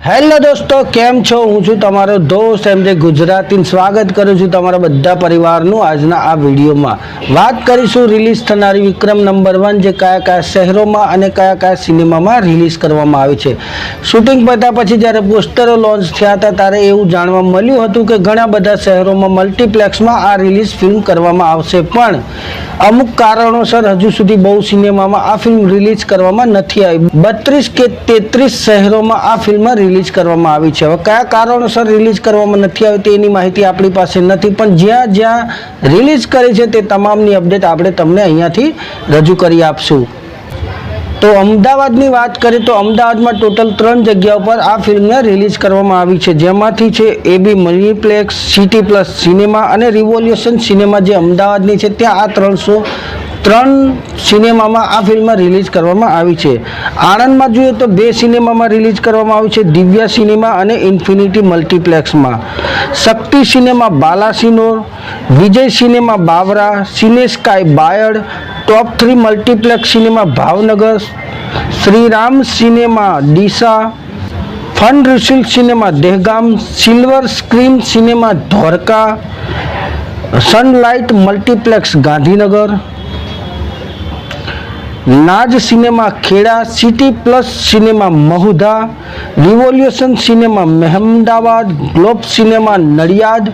Hello દોસ્તો, કેમ છો? હું છું તમારો દોસ્ત એમજે ગુજરાતી. સ્વાગત કરું છું તમારા બધા પરિવારનું આજના આ વિડીયોમાં. વાત કરીશું રિલીઝ થનારી વિક્રમ નંબર 1 જે કયા કયા શહેરોમાં અને કયા કયા સિનેમામાં રિલીઝ કરવામાં આવી છે. શૂટિંગ પત્યા પછી જ્યારે પોસ્ટરો લોન્ચ થયા હતા ત્યારે એવું જાણવા મળ્યું હતું કે ઘણા બધા શહેરોમાં મલ્ટીપ્લેક્સમાં આ રિલીઝ ફિલ્મ કરવામાં આવશે, પણ અમુક કારણોસર હજુ સુધી બહુ સિનેમામાં આ ફિલ્મ રિલીઝ કરવામાં નથી આવી. 32 કે 33 શહેરોમાં આ ફિલ્મ રિલીઝ કરવામાં આવી છે. હવે કયા કારણોસર રિલીઝ કરવામાં નથી આવી તેની માહિતી આપણી પાસે નથી, પણ જ્યાં જ્યાં રિલીઝ કરી છે તે તમામની અપડેટ આપણે તમને અહીંયાથી રજૂ કરી આપશું. તો અમદાવાદની વાત કરીએ તો અમદાવાદમાં ટોટલ 3 જગ્યાઓ પર આ ફિલ્મને રિલીઝ કરવામાં આવી છે, જેમાંથી છે એબી મલ્ટીપ્લેક્સ, સિટી પ્લસ સિનેમા અને રિવોલ્યુશન સિનેમા જે અમદાવાદની છે. ત્યાં આ 3 સિનેમામાં આ ફિલ્મ રિલીઝ કરવામાં આવી છે. આણંદમાં જોઈએ તો 2 સિનેમામાં રિલીઝ કરવામાં આવી છે, દિવ્યા સિનેમા અને ઇન્ફિનિટી મલ્ટીપ્લેક્સમાં. Shakti cinema Balasinor, Vijay cinema Bavla, Cinesky Bayad, top 3 multiplex cinema Bhavnagar, Shriram cinema Deesa, fun રિસિલ cinema Dehgam, silver screen cinema Dholka, sunlight multiplex Gandhinagar, Naaz cinema Kheda, city plus cinema Mahudha, revolution cinema Mehmedabad, globe cinema Nadiad,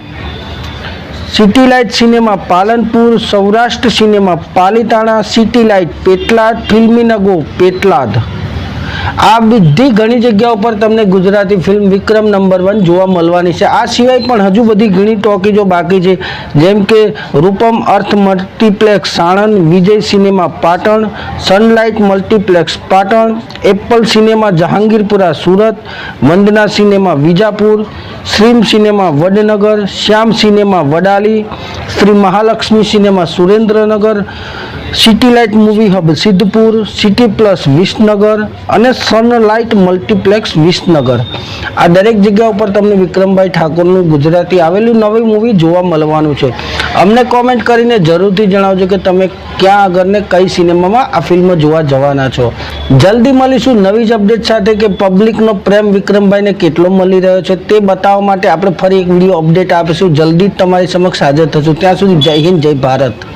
city light cinema Palanpur, Saurashtra cinema Palitana, city light Petlad, ફિલ્મીનગો પેટલાદ. આ બધી ઘણી જગ્યાઓ પર તમને ગુજરાતી ફિલ્મ વિક્રમ નંબર 1 જોવા મળવાની છે. આ સિવાય પણ હજુ બધી ઘણી ટોકીજો બાકી છે, જેમ કે Roopam earth multiplex Sanand, Vijay cinema Patan, sunlight multiplex Patan, Apple cinema Jahangirpura Surat, Vandana cinema Vijapur, Shreem cinema Vadnagar, Shyam cinema Vadali, Shri Mahalaxmi cinema Surendranagar, city light movie hub Siddhpur, city plus Visnagar અને સનલાઇટ મલ્ટીપ્લેક્સ વિસનગર. આ દરેક જગ્યા ઉપર તમને વિક્રમભાઈ ઠાકોરનું ગુજરાતી આવેલું નવી મૂવી જોવા મળવાનું છે. અમને કોમેન્ટ કરીને જરૂરથી જણાવજો કે તમે ક્યાં આગળ ને કઈ સિનેમામાં આ ફિલ્મ જોવા જવાના છો. જલ્દી મળીશું નવી જ અપડેટ સાથે કે પબ્લિકનો પ્રેમ વિક્રમભાઈને કેટલો મળી રહ્યો છે તે બતાવવા માટે આપણે ફરી એક વિડીયો અપડેટ આપીશું. જલ્દી જ તમારી સમક્ષ હાજર થશું. ત્યાં સુધી જય હિન્દ, જય ભારત.